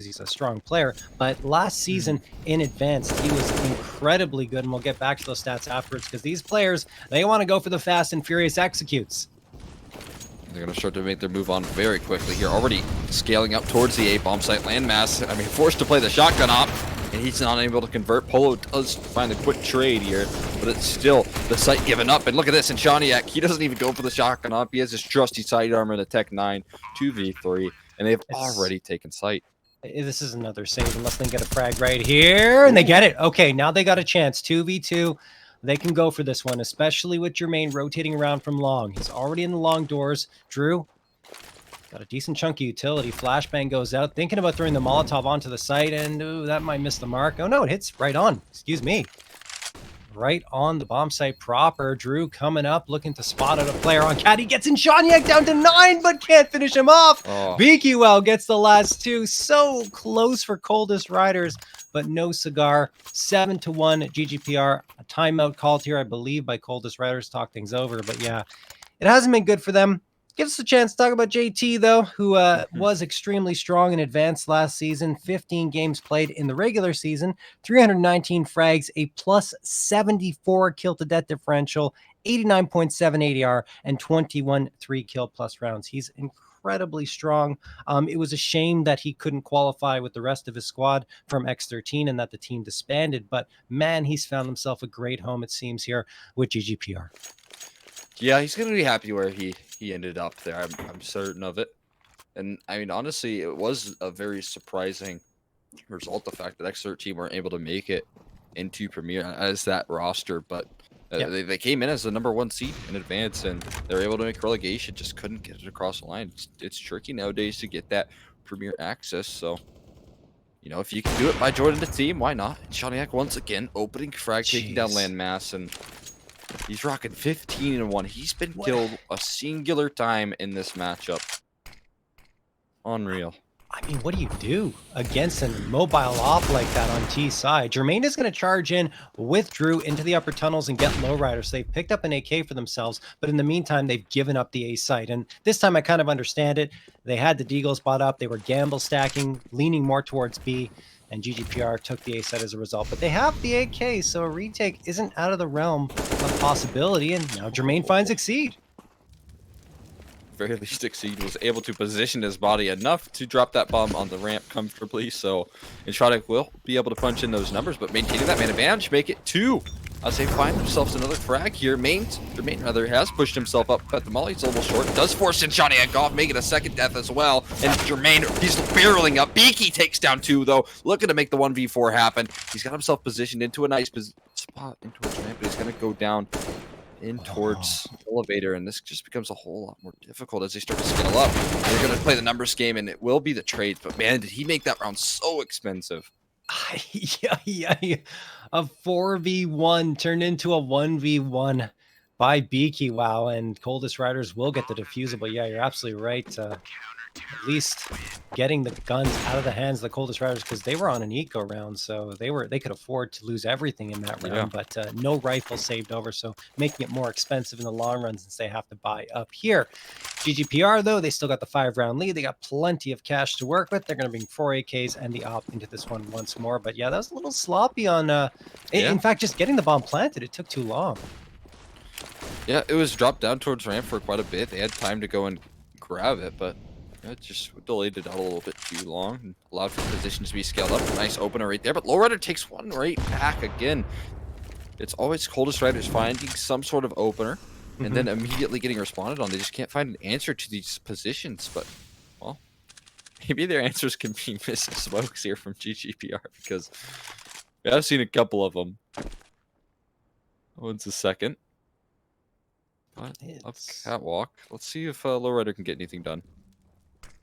he's a strong player. But last season in advanced, he was incredibly good, and we'll get back to those stats afterwards because these players, they want to go for the fast and furious executes. They're going to start to make their move on very quickly here. Already scaling up towards the A bomb site landmass. I mean, forced to play the shotgun op, and he's not able to convert. Polo does find a quick trade here, but it's still the site giving up. And look at this, and Shaniak, he doesn't even go for the shotgun op. He has his trusty side armor, the Tech 9, 2v3, and they've already taken site. This is another save unless they get a frag right here, and they get it. Okay, now they got a chance. 2v2. They can go for this one, especially with Jermaine rotating around from long. He's already in the long doors. Drew got a decent chunk of utility. Flashbang goes out, thinking about throwing the Molotov onto the site, and ooh, that might miss the mark. Oh no, it hits right on. Excuse me. Right on the bomb site proper. Drew coming up, looking to spot out a player on Cat. He gets in Shaniak down to 9, but can't finish him off. BQL gets the last 2. So close for Coldest Riders, but no cigar. 7-1 GGPR. A timeout called here, I believe, by Coldest Riders. Talk things over, but yeah, it hasn't been good for them. Gives us a chance to talk about JT, though, who was extremely strong in advanced last season. 15 games played in the regular season, 319 frags, a plus 74 kill to death differential, 89.7 ADR, and 21 3-kill plus rounds. He's incredibly strong. It was a shame that he couldn't qualify with the rest of his squad from X13 and that the team disbanded, but man, he's found himself a great home, it seems, here with GGPR. Yeah, he's going to be happy where he ended up there. I'm certain of it. And, I mean, honestly, it was a very surprising result, the fact that X13 weren't able to make it into Premier as that roster. But they came in as the #1 seed in advance, and they were able to make relegation. Just couldn't get it across the line. It's tricky nowadays to get that Premier access. So, you know, if you can do it by joining the team, why not? And Shaniak once again opening frag, taking down landmass, and he's rocking 15-1. He's been killed a singular time in this matchup. Unreal. I mean, what do you do against a mobile op like that on T side? Jermaine is going to charge in with Drew into the upper tunnels and get lowriders. They've picked up an AK for themselves, but in the meantime, they've given up the A site. And this time I kind of understand it. They had the Deagles spot up. They were gamble stacking, leaning more towards B, and GGPR took the A site as a result. But they have the AK, so a retake isn't out of the realm of possibility. And now Jermaine finds Exceed. Very least Exceed was able to position his body enough to drop that bomb on the ramp comfortably. So Intradic will be able to punch in those numbers, but maintaining that man advantage, make it 2. As they find themselves another frag here. Jermaine rather has pushed himself up, but the molly's a little short. Does force in Shaniak off, making a second death as well. And Jermaine, he's barreling up. Beaky takes down 2, though, looking to make the 1v4 happen. He's got himself positioned into a nice spot into his ramp, but he's going to go down in towards elevator, and this just becomes a whole lot more difficult as they start to scale up. They're going to play the numbers game, and it will be the trades, but man, did he make that round so expensive. Yeah. A 4v1 turned into a 1v1 by Beaky. Wow, and Coldest Riders will get the defusable. Yeah, you're absolutely right. At least getting the guns out of the hands of the Coldest Riders, because they were on an eco round, so they could afford to lose everything in that round. But no rifle saved over, so making it more expensive in the long run since they have to buy up here. GGPR, though, they still got the 5-round lead. They got plenty of cash to work with. They're going to bring 4 AKs and the op into this one once more. But yeah, that was a little sloppy on in fact, just getting the bomb planted, it took too long. Yeah, it was dropped down towards ramp for quite a bit. They had time to go and grab it, but it just delayed it out a little bit too long and allowed for positions to be scaled up. Nice opener right there, but Lowrider takes one right back again. It's always Coldest Riders finding some sort of opener and then immediately getting responded on. They just can't find an answer to these positions, but, well, maybe their answers can be missing smokes here from GGPR, because I've seen a couple of them. One's a second. But up catwalk. Let's see if Lowrider can get anything done.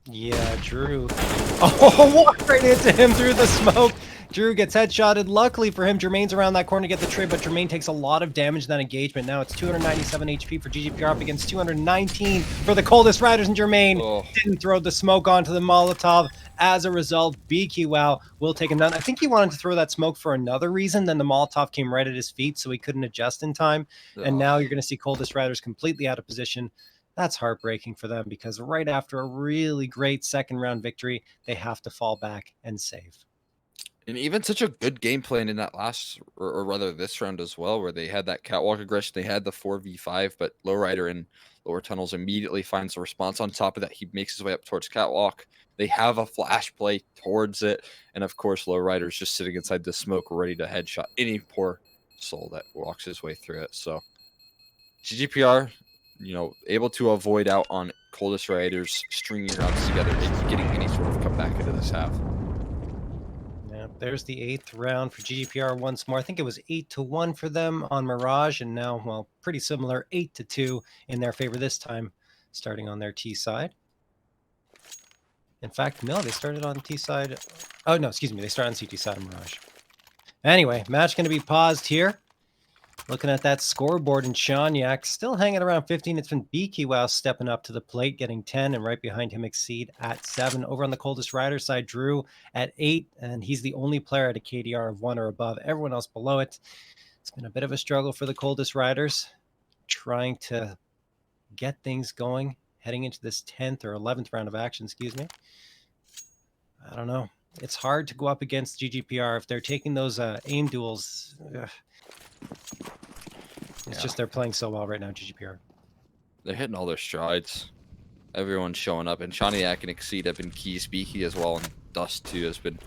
Yeah, Drew. Oh, walk right into him through the smoke. Drew gets headshotted. Luckily for him, Jermaine's around that corner to get the trade, but Jermaine takes a lot of damage in that engagement. Now it's 297 HP for GGPR up against 219 for the Coldest Riders, and Jermaine didn't throw the smoke onto the Molotov. As a result, BQL will take him down. I think he wanted to throw that smoke for another reason. Then the Molotov came right at his feet, so he couldn't adjust in time. And now you're going to see Coldest Riders completely out of position. That's heartbreaking for them because right after a really great second round victory, they have to fall back and save. And even such a good game plan in that last, or rather this round as well, where they had that catwalk aggression, they had the 4v5, but Lowrider in lower tunnels immediately finds a response. On top of that, he makes his way up towards catwalk. They have a flash play towards it, and of course, Lowrider is just sitting inside the smoke, ready to headshot any poor soul that walks his way through it. So, GGPR, able to avoid out on Coldest Riders, stringing rounds together, and getting any sort of comeback into this half. Yeah, there's the 8th round for GGPR once more. I think it was 8-1 for them on Mirage, and now, well, pretty similar, 8-2 in their favor this time, starting on their T side. In fact, no, they started on T side. Oh, no, excuse me. They started on CT side of Mirage. Anyway, match going to be paused here. Looking at that scoreboard, and Shonyak still hanging around 15. It's been BKWow stepping up to the plate, getting 10, and right behind him, Exceed at 7. Over on the Coldest Rider side, Drew at 8, and he's the only player at a KDR of 1 or above. Everyone else below it. It's been a bit of a struggle for the Coldest Riders, trying to get things going, heading into this 10th or 11th round of action, excuse me. I don't know. It's hard to go up against GGPR if they're taking those aim duels. It's just they're playing so well right now, GGPR. They're hitting all their strides. Everyone's showing up, and Shonyak and Exceed have been key. Speaky as well, and Dust too has been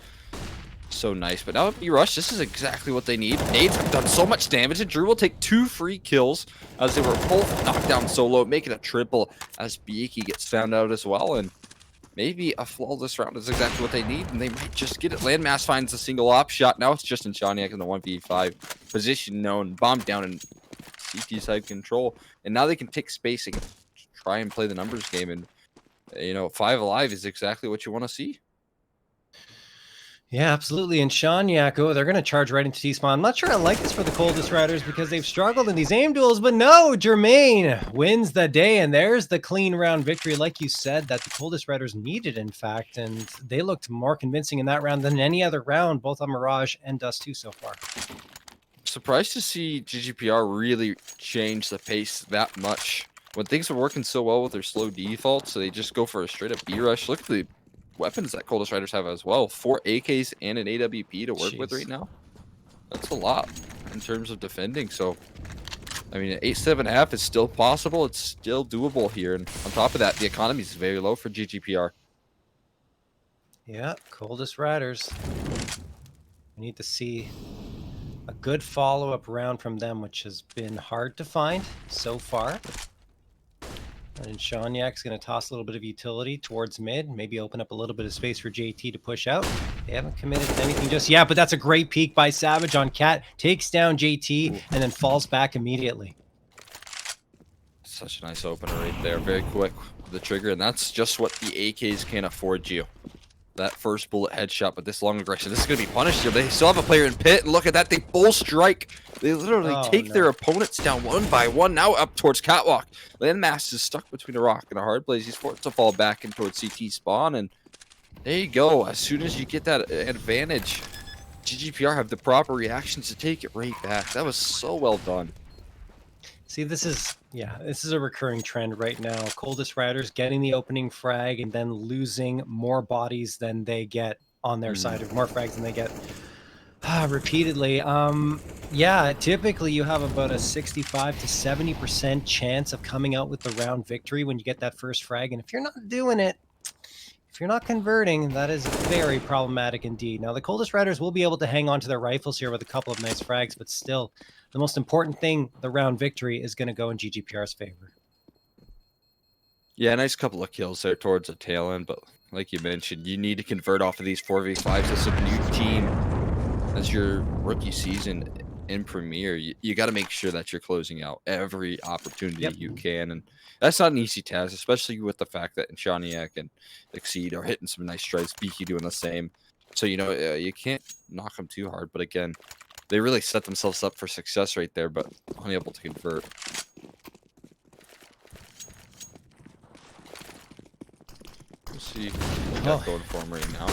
so nice. But now B-Rush, this is exactly what they need. Nades have done so much damage, and Drew will take 2 free kills as they were both knocked down solo, making a triple as Beaky gets found out as well. And maybe a flawless round is exactly what they need, and they might just get it. Landmass finds a single op shot. Now it's just in Shonyak in the 1v5. Position known, bomb down, and CT side control. And now they can take spacing, try and play the numbers game. And, 5 alive is exactly what you want to see. Yeah, absolutely. And Shonyak, they're going to charge right into T-spawn. I'm not sure I like this for the Coldest Riders because they've struggled in these aim duels, but no, Jermaine wins the day, and there's the clean round victory, like you said, that the Coldest Riders needed, in fact, and they looked more convincing in that round than any other round, both on Mirage and Dust 2 so far. Surprised to see GGPR really change the pace that much. When things are working so well with their slow defaults, so they just go for a straight-up B-rush. Look at the weapons that Coldest Riders have as well. 4 AKs and an AWP to work with right now. That's a lot in terms of defending. So, I mean, an 8-7.5 is still possible. It's still doable here. And on top of that, the economy is very low for GGPR. Yeah, Coldest Riders. We need to see a good follow-up round from them, which has been hard to find so far. And Shonyak's going to toss a little bit of utility towards mid, maybe open up a little bit of space for JT to push out. They haven't committed to anything just yet, but that's a great peek by Savage on Cat. Takes down JT and then falls back immediately. Such a nice opener right there. Very quick with the trigger, and that's just what the AKs can afford you. That first bullet headshot, but this long aggression, this is going to be punished here. They still have a player in pit, and look at that. They full strike. They literally take their opponents down one by one. Now up towards catwalk. Landmass is stuck between a rock and a hard place. He's forced to fall back in towards CT spawn, and there you go. As soon as you get that advantage, GGPR have the proper reactions to take it right back. That was so well done. See, this is a recurring trend right now. Coldest Riders getting the opening frag and then losing more bodies than they get on their side, or more frags than they get repeatedly. Yeah, typically you have about a 65 to 70% chance of coming out with the round victory when you get that first frag. And if you're not doing it, if you're not converting, that is very problematic indeed. Now, the Coldest Riders will be able to hang on to their rifles here with a couple of nice frags, but still, the most important thing, the round victory, is going to go in GGPR's favor. Yeah, nice couple of kills there towards the tail end, but like you mentioned, you need to convert off of these 4v5s as a new team, as your rookie season in Premier. You got to make sure that you're closing out every opportunity you can, and that's not an easy task, especially with the fact that Shonyak and Exceed are hitting some nice strides, Beaky doing the same. So, you can't knock them too hard, but again, they really set themselves up for success right there, but unable to convert. We'll see what we got going for him right now.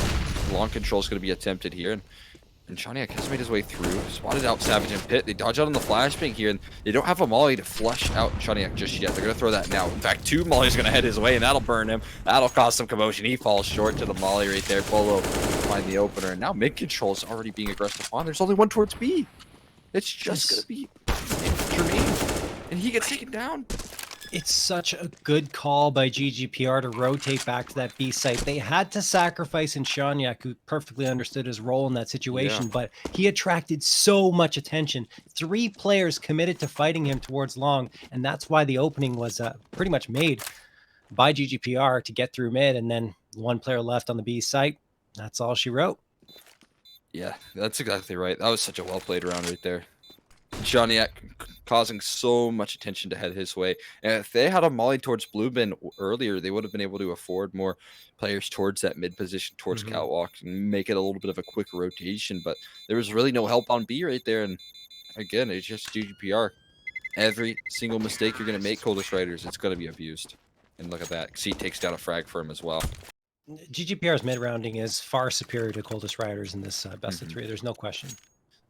Long control is going to be attempted here, and And Shaniak has made his way through, spotted out Savage and Pit. They dodge out on the flashbang here, and they don't have a molly to flush out Shaniak just yet. They're going to throw that now. In fact, 2 mollies going to head his way, and that'll burn him. That'll cause some commotion. He falls short to the molly right there. Polo find the opener, and now mid control is already being aggressive upon. There's only one towards B. It's just going to be Jermaine, and he gets taken down. It's such a good call by GGPR to rotate back to that B site. They had to sacrifice Shaniak, who perfectly understood his role in that situation, but he attracted so much attention. 3 players committed to fighting him towards long, and that's why the opening was pretty much made by GGPR to get through mid, and then 1 player left on the B site. That's all she wrote. Yeah, that's exactly right. That was such a well-played round right there. Shaniak causing so much attention to head his way. And if they had a molly towards blue bin earlier, they would have been able to afford more players towards that mid position, towards catwalk, and make it a little bit of a quick rotation. But there was really no help on B right there. And again, it's just GGPR. Every single mistake you're going to make, Coldest Riders, it's going to be abused. And look at that. C takes down a frag for him as well. GGPR's mid-rounding is far superior to Coldest Riders in this best of 3. There's no question.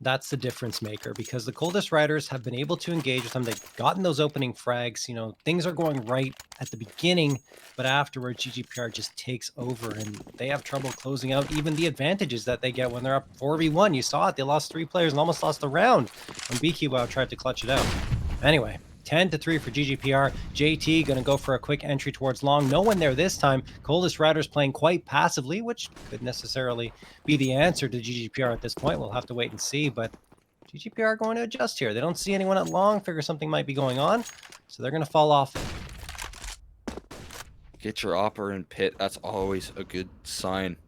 That's the difference maker, because the Coldest Riders have been able to engage with them. They've gotten those opening frags. You know, things are going right at the beginning, but afterwards, GGPR just takes over, and they have trouble closing out even the advantages that they get when they're up 4v1. You saw it. They lost 3 players and almost lost the round when BQWow tried to clutch it out. Anyway, 10-3 for GGPR. JT going to go for a quick entry towards long. No one there this time. Coldest Riders playing quite passively, which could necessarily be the answer to GGPR at this point. We'll have to wait and see, but GGPR going to adjust here. They don't see anyone at long, figure something might be going on, so they're going to fall off. Get your opper in pit. That's always a good sign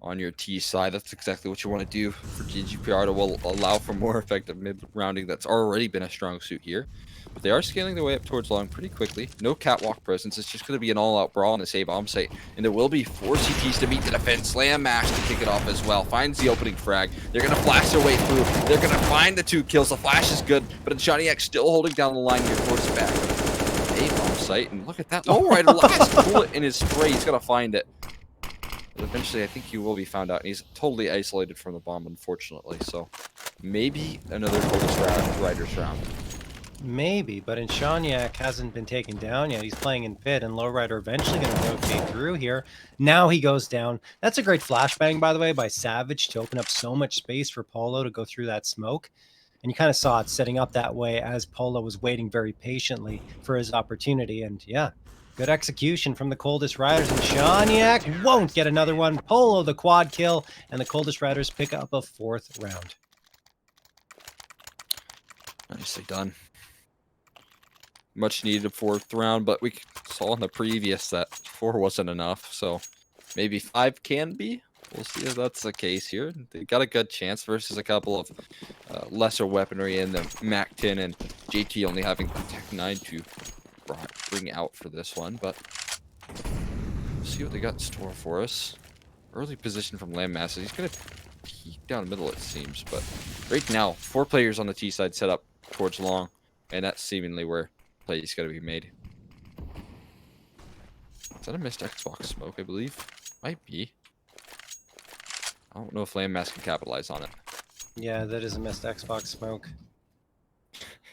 on your T side. That's exactly what you want to do for GGPR to allow for more effective mid-rounding. That's already been a strong suit here. But they are scaling their way up towards long pretty quickly. No catwalk presence. It's just going to be an all-out brawl on this A bomb site. And there will be 4 CTs to meet the defense. Slam Mash to kick it off as well. Finds the opening frag. They're going to flash their way through. They're going to find the 2 kills. The flash is good, but Shaniak still holding down the line here towards the back. A bomb site, and look at that. Oh, right. Look at his bullet in his spray. He's going to find it. But eventually, I think he will be found out. And he's totally isolated from the bomb, unfortunately. So maybe another Coldest Riders round. Maybe, but Shaniak hasn't been taken down yet. He's playing in pit, and Lowrider eventually going to rotate through here. Now he goes down. That's a great flashbang, by the way, by Savage to open up so much space for Polo to go through that smoke. And you kind of saw it setting up that way as Polo was waiting very patiently for his opportunity. And yeah, good execution from the Coldest Riders, and Shaniak won't get another one. Polo the quad kill, and the Coldest Riders pick up a 4th round. Nicely done. Much needed 4th round, but we saw in the previous that 4 wasn't enough, so maybe 5 can be. We'll see if that's the case here. They got a good chance versus a couple of lesser weaponry in the MAC-10 and JT only having Tech 9 to bring out for this one, but we'll see what they got in store for us. Early position from Landmaster. He's going to peek down the middle, it seems, but right now, 4 players on the T side set up towards long, and that's seemingly where plays got to be made. Is that a missed Xbox smoke, I believe? Might be. I don't know if Landmass can capitalize on it. Yeah, that is a missed Xbox smoke.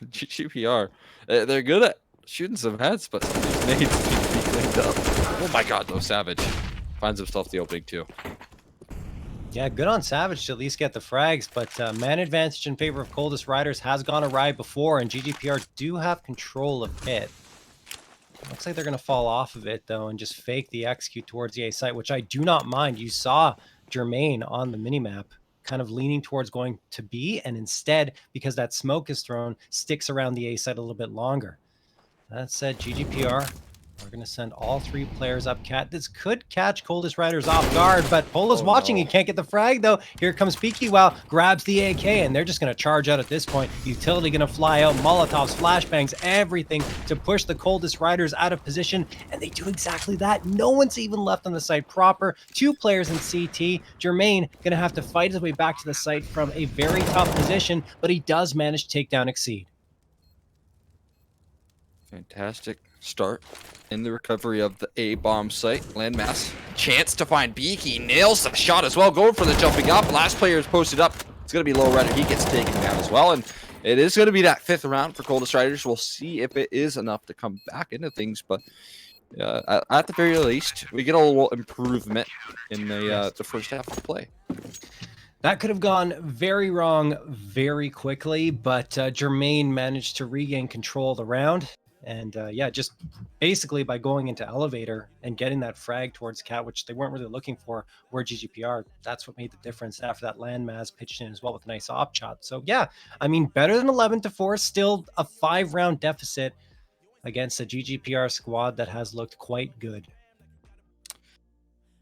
GGPR. They're good at shooting some heads, but some of these nades need to be cleaned up. Oh my god, though, Savage. Finds himself the opening too. Yeah, good on Savage to at least get the frags, but man advantage in favor of Coldest Riders has gone awry before, and GGPR do have control of pit. Looks like they're going to fall off of it, though, and just fake the execute towards the A site, which I do not mind. You saw Jermaine on the minimap kind of leaning towards going to B, and instead, because that smoke is thrown, sticks around the A site a little bit longer. That said, GGPR, we're going to send all 3 players up cat. This could catch Coldest Riders off guard, but Polo's watching. He can't get the frag, though. Here comes BQWow, grabs the AK, and they're just going to charge out at this point. Utility going to fly out. Molotovs, flashbangs, everything to push the Coldest Riders out of position, and they do exactly that. No one's even left on the site proper. 2 players in CT. Jermaine going to have to fight his way back to the site from a very tough position, but he does manage to take down Exceed. Fantastic start in the recovery of the A-bomb site. Landmass, chance to find Beaky, nails the shot as well, going for the jumping up. Last player is posted up. It's going to be Low Rider. He gets taken down as well, and it is going to be that 5th round for Coldest Riders. We'll see if it is enough to come back into things, but at the very least, we get a little improvement in the first half of the play. That could have gone very wrong very quickly, but Jermaine managed to regain control of the round. And yeah, just basically by going into elevator and getting that frag towards Cat, which they weren't really looking for, where GGPR, that's what made the difference. And after that, Landmass pitched in as well with a nice op shot. So yeah, I mean, better than 11-4, still a 5-round deficit against a GGPR squad that has looked quite good.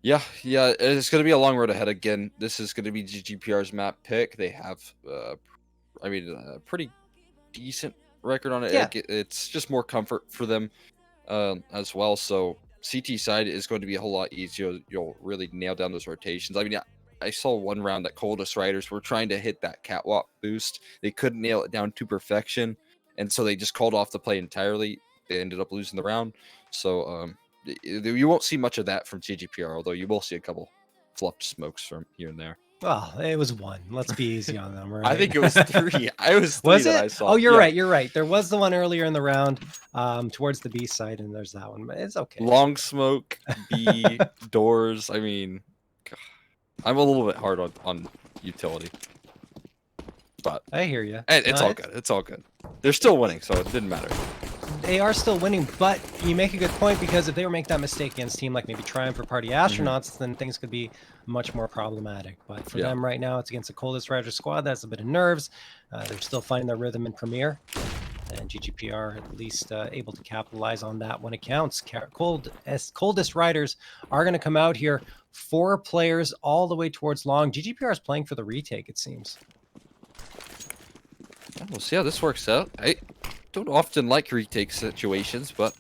Yeah, it's going to be a long road ahead again. This is going to be GGPR's map pick. They have, I mean, a pretty decent record on it. Yeah. Like, it's just more comfort for them as well. So CT side is going to be a whole lot easier. You'll really nail down those rotations. I mean, I saw one round that Coldest Riders were trying to hit that catwalk boost. They couldn't nail it down to perfection, and so they just called off the play entirely. They ended up losing the round. So you won't see much of that from GGPR, although you will see a couple fluffed smokes from here and there. Well, it was 1. Let's be easy on them, right? I think it was 3. I was 3 was that it? I saw. Oh, you're Yeah. right. You're right. There was the one earlier in the round towards the B side, and there's that one, but it's okay. Long smoke, B, doors. I mean, I'm a little bit hard on utility. But I hear you. it's all good. It's all good. They're still winning, so it didn't matter. They are still winning, but you make a good point, because if they were making that mistake against a team like maybe Triumph or Party Astronauts, then things could be much more problematic. But for them right now, it's against the Coldest Rider squad. That's a bit of nerves. They're still finding their rhythm in Premier, and GGPR at least able to capitalize on that when it counts. Coldest Riders are going to come out here. 4 players all the way towards long. GGPR is playing for the retake, it seems. We'll see how this works out. I don't often like retake situations, but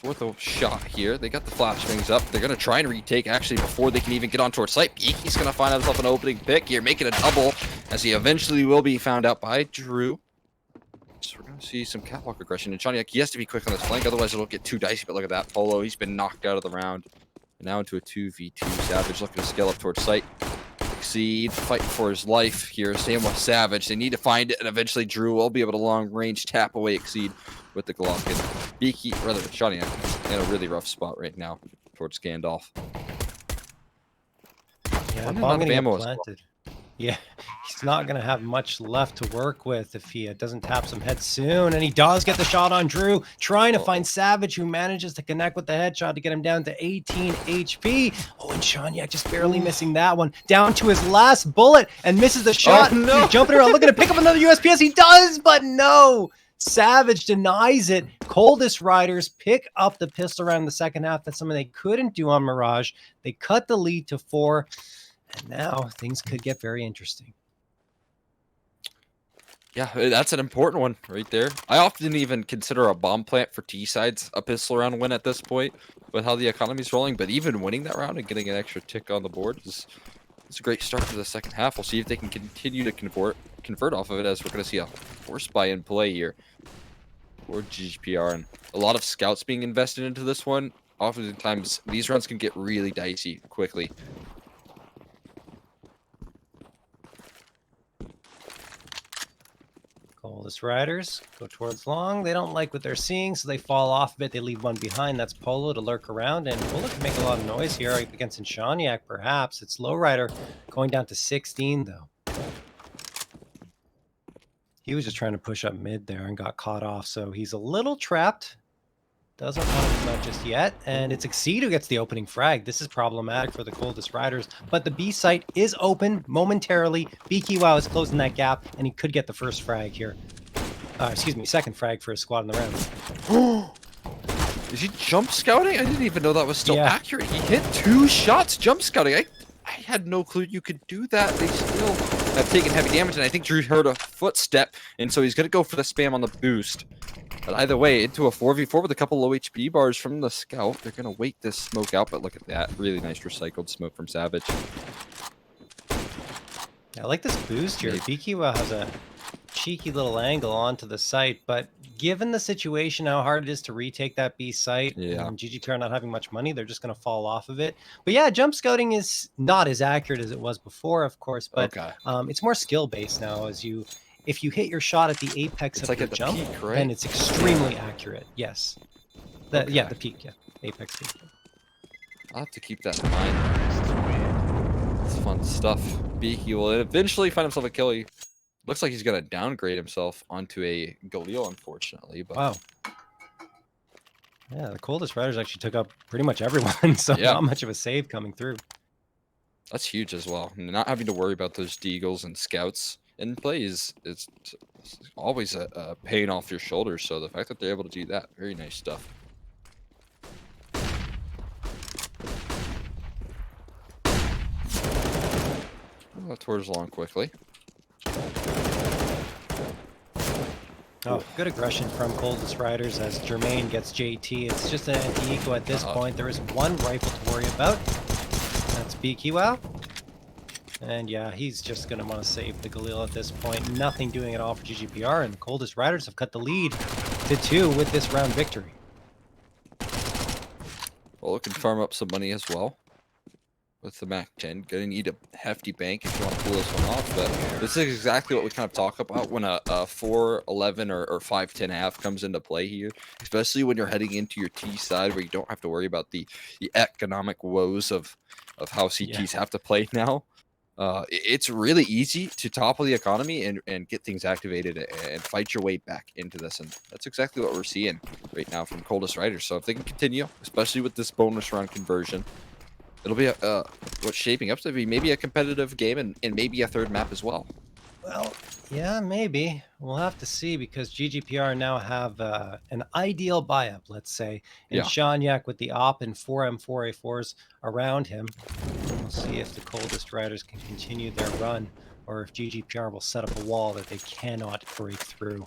worth a shot here. They got the flash wings up. They're going to try and retake actually before they can even get on towards site. He's going to find himself an opening pick here, making a double, as he eventually will be found out by Drew. So we're going to see some catwalk aggression. And Shaniak, he has to be quick on this flank, otherwise it'll get too dicey. But look at that. Polo, he's been knocked out of the round. And now into a 2v2. Savage looking to scale up towards site. Exceed, fighting for his life here. Same with Savage. They need to find it, and eventually Drew will be able to long range tap away Exceed with the Glock. And Beaky, rather than Shaniak, in a really rough spot right now towards Gandalf. Yeah, bomb gonna get planted. Yeah, he's not going to have much left to work with if he doesn't tap some heads soon. And he does get the shot on Drew, trying to find Savage, who manages to connect with the headshot to get him down to 18 HP. Oh, and Shaniak just barely missing that one. Down to his last bullet and misses the shot. Oh, no. He's jumping around looking to pick up another USPS. He does, but no. Savage denies it. Coldest Riders pick up the pistol round in the second half. That's something they couldn't do on Mirage. They cut the lead to 4. And now things could get very interesting. Yeah, that's an important one right there. I often even consider a bomb plant for T-sides a pistol round win at this point with how the economy's rolling. But even winning that round and getting an extra tick on the board is a great start to the second half. We'll see if they can continue to convert off of it, as we're going to see a force buy in play here for GGPR. And a lot of scouts being invested into this one. Oftentimes, these rounds can get really dicey quickly. Coldest Riders go towards long. They don't like what they're seeing, so they fall off a bit. They leave one behind. That's Polo to lurk around, and we'll look to make a lot of noise here against Shaniak, perhaps. It's Low Rider going down to 16, though. He was just trying to push up mid there and got caught off, so he's a little trapped. Doesn't want to come out just yet, and it's Exceed who gets the opening frag. This is problematic for the Coldest Riders, but the B site is open momentarily. BKY is closing that gap, and he could get the first frag here. Excuse me, second frag for his squad in the round. Is he jump scouting? I didn't even know that was still accurate. He hit 2 shots jump scouting. I had no clue you could do that. They still have taken heavy damage, and I think Drew heard a footstep, and so he's going to go for the spam on the boost. But either way, into a 4v4 with a couple low HP bars from the scout. They're going to wait this smoke out, but look at that. Really nice recycled smoke from Savage. I like this boost here. BKY has a cheeky little angle onto the site, but given the situation, how hard it is to retake that B site, Yeah. and GGPR not having much money, they're just going to fall off of it. But yeah, jump scouting is not as accurate as it was before, of course, but Okay. it's more skill based now. If you hit your shot at the apex It's of like your at the jump, peak, right? then it's extremely accurate. Yes. Yeah, Okay. the peak. Yeah, apex peak. I'll have to keep that in mind. It's fun stuff. Beaky will eventually find himself a kill. He looks like he's gonna downgrade himself onto a Galil, unfortunately. But Wow. Yeah, the Coldest Riders actually took up pretty much everyone, so Yeah. not much of a save coming through. that's huge as well. Not having to worry about those deagles and scouts in play is it's always a pain off your shoulders. So the fact that they're able to do that, very nice stuff. Towards long quickly. Oh, good aggression from Coldest Riders as Jermaine gets JT. It's just an anti-eco at this point. There is one rifle to worry about. That's BQWow. And yeah, he's just going to want to save the Galil at this point. Nothing doing at all for GGPR, and the Coldest Riders have cut the lead to 2 with this round victory. Well, it can farm up some money as well with the Mac 10. Gonna need a hefty bank if you want to pull this one off. But this is exactly what we kind of talk about when a 4-11 or 5-10 half comes into play here, especially when you're heading into your T side where you don't have to worry about the economic woes of how CTs have to play now. It's really easy to topple the economy and get things activated and fight your way back into this. And that's exactly what we're seeing right now from Coldest Riders. So if they can continue, especially with this bonus round conversion, it'll be what's shaping up to be maybe a competitive game and maybe a third map as well. Well, yeah, maybe. We'll have to see because GGPR now have an ideal buy-up, let's say, in Yeah. Shonyak with the op and 4M4A4s around him. We'll see if the Coldest Riders can continue their run or if GGPR will set up a wall that they cannot break through.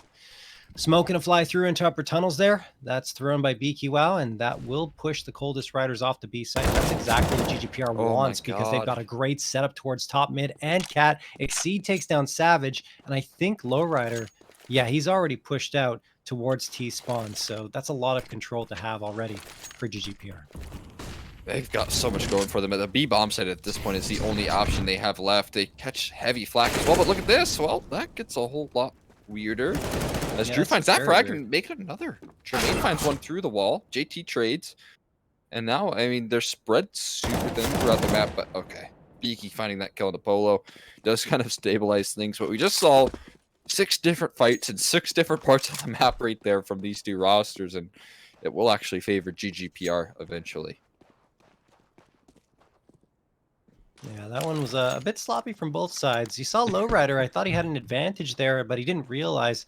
Smoke gonna fly through into upper tunnels there. That's thrown by BQWow, and that will push the Coldest Riders off the B site. That's exactly what GGPR wants because they've got a great setup towards top mid and cat. Exceed takes down Savage, and I think Lowrider, yeah, he's already pushed out towards T spawn. So that's a lot of control to have already for GGPR. They've got so much going for them. The B bomb site at this point is the only option they have left. They catch heavy flak as well, but look at this. Well, that gets a whole lot weirder. As Drew finds that frag and make it another. Jermaine finds one through the wall. JT trades. And now, I mean, they're spread super thin throughout the map, but okay. Beaky finding that kill in the polo does kind of stabilize things, but we just saw 6 different fights in 6 different parts of the map right there from these 2 rosters, and it will actually favor GGPR eventually. Yeah, that one was a bit sloppy from both sides. You saw Lowrider. I thought he had an advantage there, but he didn't realize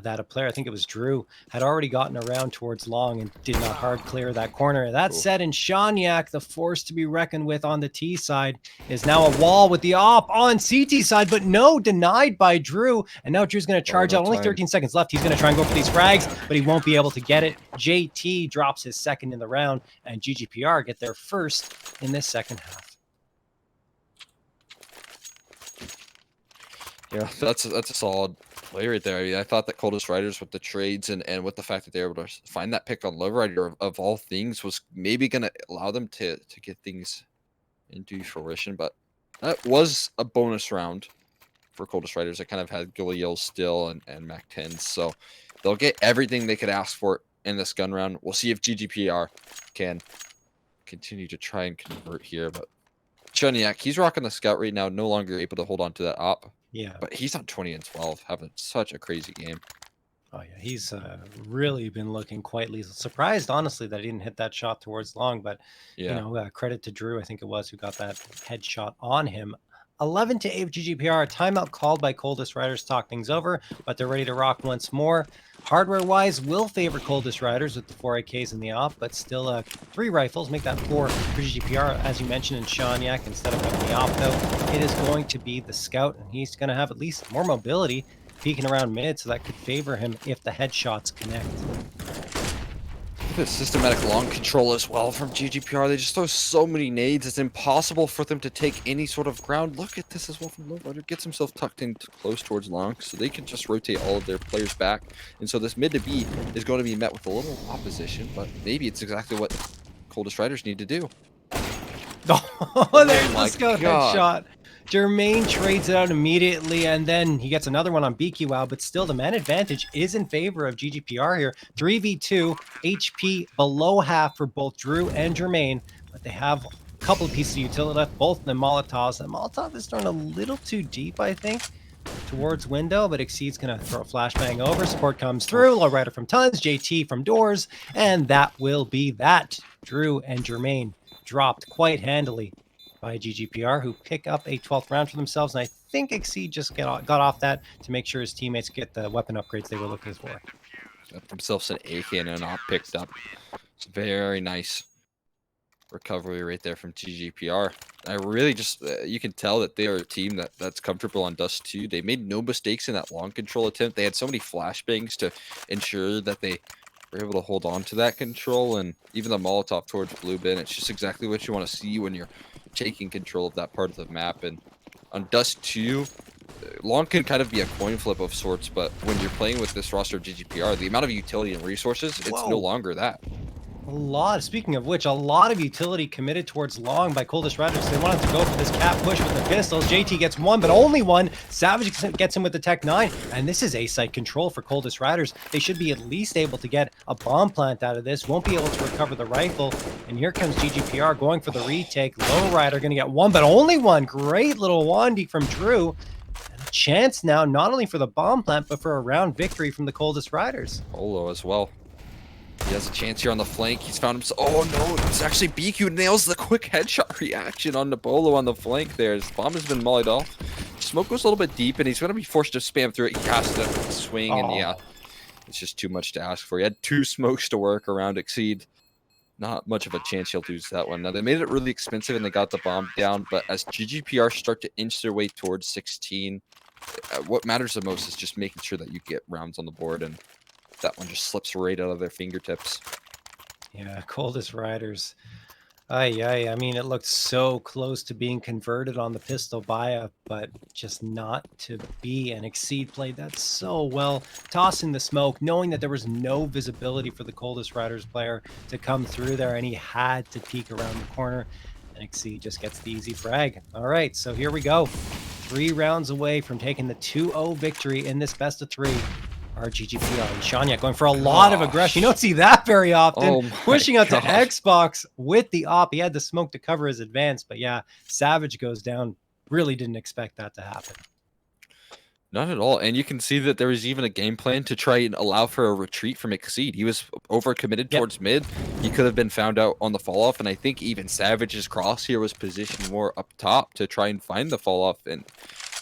that a player, I think it was Drew, had already gotten around towards long and did not hard clear that corner. That said, in Shonyak, the force to be reckoned with on the T side is now a wall with the op on CT side, but no, denied by Drew. And now Drew's going to charge out. Only 13 seconds left. He's going to try and go for these frags, but he won't be able to get it. JT drops his second in the round, and GGPR get their first in this second half. Yeah, that's a solid play right there. I mean, I thought that Coldest Riders with the trades and with the fact that they were able to find that pick on Lowrider of all things was maybe going to allow them to get things into fruition. But that was a bonus round for Coldest Riders. I kind of had Galil still and Mac 10s. So they'll get everything they could ask for in this gun round. We'll see if GGPR can continue to try and convert here. But Chunyak, he's rocking the scout right now, no longer able to hold on to that op. Yeah. But he's on 20 and 12, having such a crazy game. Oh, yeah. He's really been looking quite lethal. Surprised, honestly, that he didn't hit that shot towards long. But, you know, credit to Drew, I think it was, who got that headshot on him. 11-8 GGPR. Timeout called by Coldest Riders to talk things over, but they're ready to rock once more. Hardware-wise, will favor Coldest Riders with the 4 AKs in the op, but still 3 rifles, make that 4 for GGPR, as you mentioned in Shonyak. Instead of having the op, though, it is going to be the scout, and he's going to have at least more mobility peeking around mid, so that could favor him if the headshots connect. Look at systematic long control as well from GGPR. They just throw so many nades. It's impossible for them to take any sort of ground. Look at this as well from Lowrider. Gets himself tucked in close towards long, so they can just rotate all of their players back. And so this mid to B is going to be met with a little opposition, but maybe it's exactly what Coldest Riders need to do. Oh, there's the scout headshot. Jermaine trades it out immediately, and then he gets another one on BQWow, but still the man advantage is in favor of GGPR here. 3v2, HP below half for both Drew and Jermaine, but they have a couple of pieces of utility left, both in the Molotovs. And Molotov is thrown a little too deep, I think, towards window, but Exceed's going to throw a flashbang over. Support comes through. Lowrider from Tons, JT from Doors, and that will be that. Drew and Jermaine dropped quite handily by GGPR, who pick up a 12th round for themselves. And I think Exceed just got off that to make sure his teammates get the weapon upgrades they were looking for. Got themselves an AK and an op picked up. It's very nice recovery right there from GGPR. I really just, you can tell that they are a team that's comfortable on Dust 2. They made no mistakes in that long control attempt. They had so many flashbangs to ensure that they were able to hold on to that control, and even the Molotov towards Blue Bin. It's just exactly what you want to see when you're taking control of that part of the map. And on Dust 2, long can kind of be a coin flip of sorts, but when you're playing with this roster of GGPR, the amount of utility and resources, it's no longer that. Speaking of which, a lot of utility committed towards long by Coldest Riders. They wanted to go for this cap push with the pistols. JT gets one, but only one. Savage gets him with the Tech 9, and this is A-site control for Coldest Riders. They should be at least able to get a bomb plant out of this. Won't be able to recover the rifle, and here comes GGPR going for the retake. Lowrider going to get one, but only one. Great little Wandy from Drew. And a chance now, not only for the bomb plant, but for a round victory from the Coldest Riders. Polo as well. He has a chance here on the flank. He's found himself. Oh no, it's actually BQ nails the quick headshot reaction on Nabolo on the flank there. His bomb has been mollied off. Smoke goes a little bit deep, and he's going to be forced to spam through it. He has to swing, and yeah, it's just too much to ask for. He had 2 smokes to work around Exceed. Not much of a chance he'll lose that one. Now, they made it really expensive, and they got the bomb down, but as GGPR start to inch their way towards 16, what matters the most is just making sure that you get rounds on the board, and that one just slips right out of their fingertips. Yeah, Coldest Riders. I mean, it looked so close to being converted on the pistol buy-up, but just not to be. And Exceed played that so well, tossing the smoke, knowing that there was no visibility for the Coldest Riders player to come through there, and he had to peek around the corner. And Exceed just gets the easy frag. All right, so here we go. 3 rounds away from taking the 2-0 victory in this best of 3. Our GGPR and Shania going for a lot of aggression. You don't see that very often. Pushing out to Xbox with the op. He had the smoke to cover his advance, but yeah, Savage goes down. Really didn't expect that to happen. Not at all. And you can see that there was even a game plan to try and allow for a retreat from Exceed. He was overcommitted towards mid. He could have been found out on the fall off, and I think even Savage's cross here was positioned more up top to try and find the fall off. And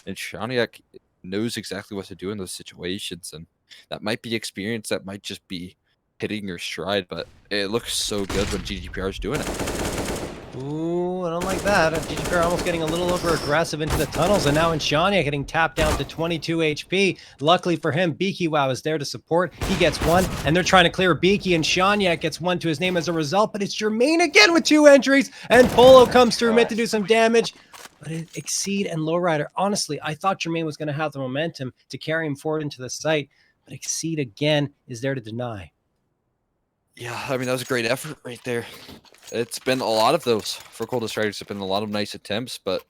Shaniak knows exactly what to do in those situations, and that might be experience, that might just be hitting your stride, but it looks so good when GGPR is doing it. Ooh, I don't like that. GGPR almost getting a little over aggressive into the tunnels, and now Shania getting tapped down to 22 HP. Luckily for him, BQWow is there to support. He gets one, and they're trying to clear Beaky, and Shania gets one to his name as a result, but it's Jermaine again with 2 entries, and Polo comes through mid to do some damage. But it Exceed and Lowrider, honestly, I thought Jermaine was going to have the momentum to carry him forward into the site, but Exceed again is there to deny. Yeah, I mean, that was a great effort right there. It's been a lot of those for Coldest Riders. It's been a lot of nice attempts, but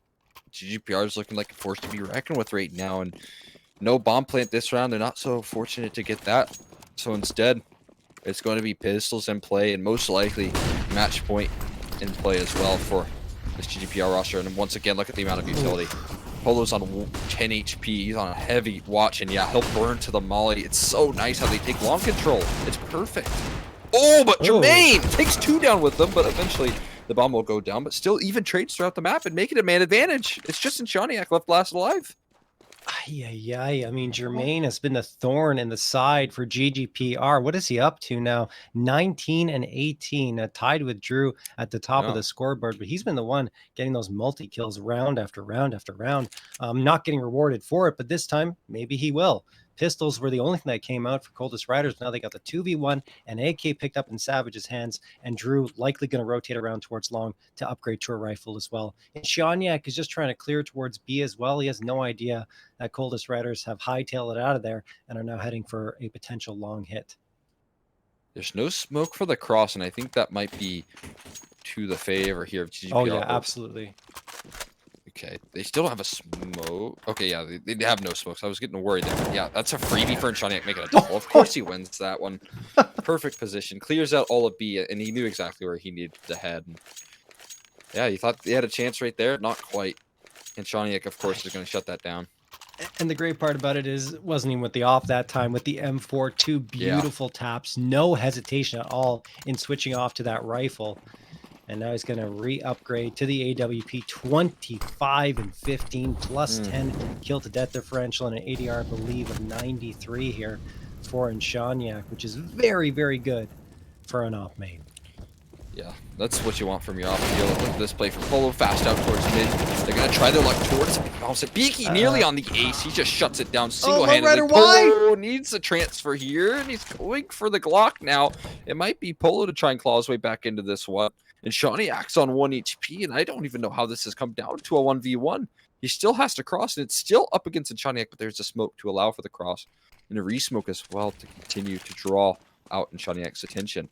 GGPR is looking like a force to be reckoned with right now. And no bomb plant this round. They're not so fortunate to get that. So instead, it's going to be pistols in play, and most likely match point in play as well for this GGPR roster. And once again, look at the amount of utility. Polo's on 10 HP. He's on a heavy watch, and yeah, he'll burn to the molly. It's so nice how they take long control. It's perfect. Oh, but Jermaine takes 2 down with them, but eventually the bomb will go down, but still even trades throughout the map and make it a man advantage. It's just Shaniak left last alive. I mean, Jermaine has been the thorn in the side for GGPR. What is he up to now? 19 and 18, tied with Drew at the top of the scoreboard, but he's been the one getting those multi-kills round after round after round. Not getting rewarded for it, but this time, maybe he will. Pistols were the only thing that came out for Coldest Riders. Now they got the 2v1 and AK picked up in Savage's hands, and Drew likely going to rotate around towards long to upgrade to a rifle as well. And Shonyak is just trying to clear towards B as well. He has no idea that Coldest Riders have hightailed it out of there and are now heading for a potential long hit. There's no smoke for the cross, and I think that might be to the favor here of GGPR. Oh, yeah, absolutely. Okay, they still don't have a smoke. Okay, yeah, they have no smokes. I was getting worried there. Yeah, that's a freebie for Shonyak making a double. Of course he wins that one. Perfect position. Clears out all of B, and he knew exactly where he needed to head. And yeah, he thought they had a chance right there. Not quite. And Shonyak, of course, is going to shut that down. And the great part about it is, it wasn't even with the off that time, with the M4, two beautiful taps, no hesitation at all in switching off to that rifle. And now he's going to re-upgrade to the AWP, 25 and 15, plus 10 kill to death differential, and an ADR, I believe, of 93 here for Shonyak, which is very, very good for an off main. Yeah, that's what you want from your off-field. Look at this play from Polo, fast out towards mid. They're going to try their luck towards it. Beaky nearly on the ace. He just shuts it down single-handedly. Polo needs a transfer here, and he's going for the Glock now. It might be Polo to try and claw his way back into this one. And Shonyak's on 1 HP, and I don't even know how this has come down to a 1v1. He still has to cross, and it's still up against Shonyak, but there's a smoke to allow for the cross. And a re-smoke as well to continue to draw out Shonyak's attention.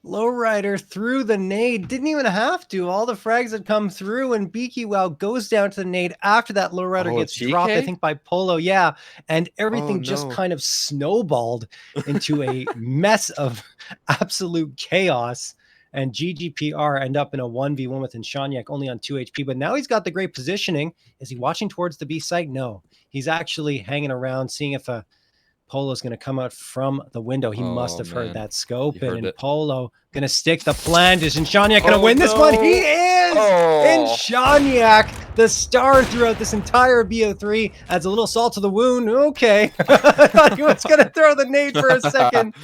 Lowrider through the nade, didn't even have to. All the frags had come through, and Beaky goes down to the nade after that. Lowrider gets dropped, I think, by Polo. Yeah, and everything just kind of snowballed into a mess of absolute chaos. And GGPR end up in a 1v1 with Shonyak only on 2 HP. But now he's got the great positioning. Is he watching towards the B site? No, he's actually hanging around, seeing if a Polo's going to come out from the window. He must have heard that scope. And Polo going to stick the flange. And Shonyak going to win this one. He is! And Shonyak, the star throughout this entire BO3, adds a little salt to the wound. Okay. I thought he was going to throw the nade for a second.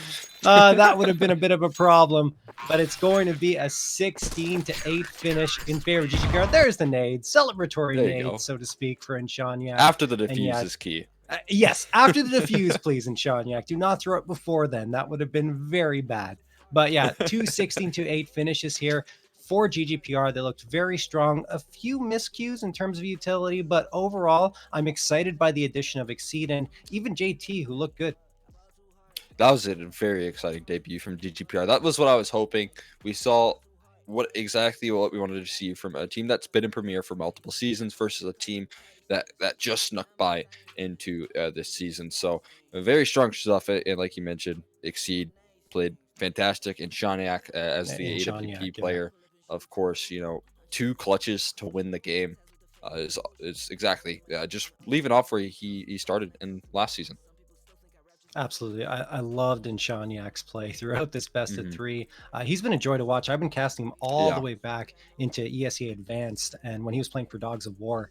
That would have been a bit of a problem. But it's going to be a 16-8 finish in favor of GGPR. There's the nade. Celebratory nade, so to speak, for Shonyak. After the defuse is key. Yes, after the defuse, please, Shonyak. Do not throw it before then. That would have been very bad. But yeah, 2 16-8 finishes here for GGPR. They looked very strong. A few miscues in terms of utility, but overall, I'm excited by the addition of Exceed and even JT, who looked good. That was a very exciting debut from GGPR. That was what I was hoping. We saw exactly what we wanted to see from a team that's been in Premier for multiple seasons versus a team that just snuck by into this season. So very strong stuff. And like you mentioned, Exceed played fantastic, and Shonyak as the AWP player, of course, 2 clutches to win the game is exactly just leaving off where he started in last season. Absolutely. I loved Shonyak's play throughout this best of 3. He's been a joy to watch. I've been casting him all the way back into ESEA Advanced, and when he was playing for Dogs of War,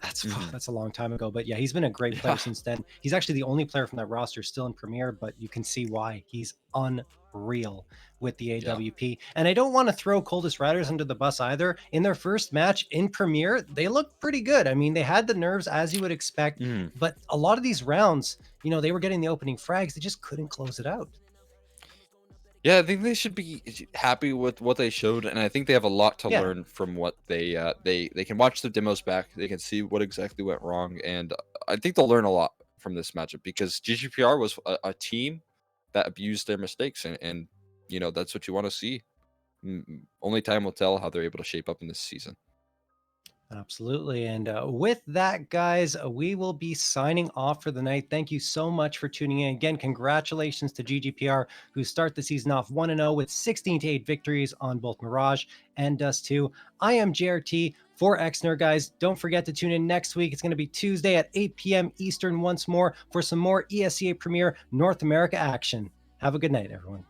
that's a long time ago. But yeah, he's been a great player since then. He's actually the only player from that roster still in Premier, but you can see why. He's unreal with the AWP. And I don't want to throw Coldest Riders under the bus either. In their first match in Premier, they looked pretty good. I mean, they had the nerves as you would expect, but a lot of these rounds, they were getting the opening frags. They just couldn't close it out. Yeah, I think they should be happy with what they showed, and I think they have a lot to learn from what they can watch the demos back. They can see what exactly went wrong, and I think they'll learn a lot from this matchup because GGPR was a team that abused their mistakes, and that's what you want to see. Only time will tell how they're able to shape up in this season. Absolutely. And with that, guys, we will be signing off for the night. Thank you so much for tuning in. Again, congratulations to GGPR, who start the season off 1-0 with 16-8 victories on both Mirage and Dust 2. I am JRT for Exner, guys. Don't forget to tune in next week. It's going to be Tuesday at 8 p.m. Eastern once more for some more ESEA Premier North America action. Have a good night, everyone.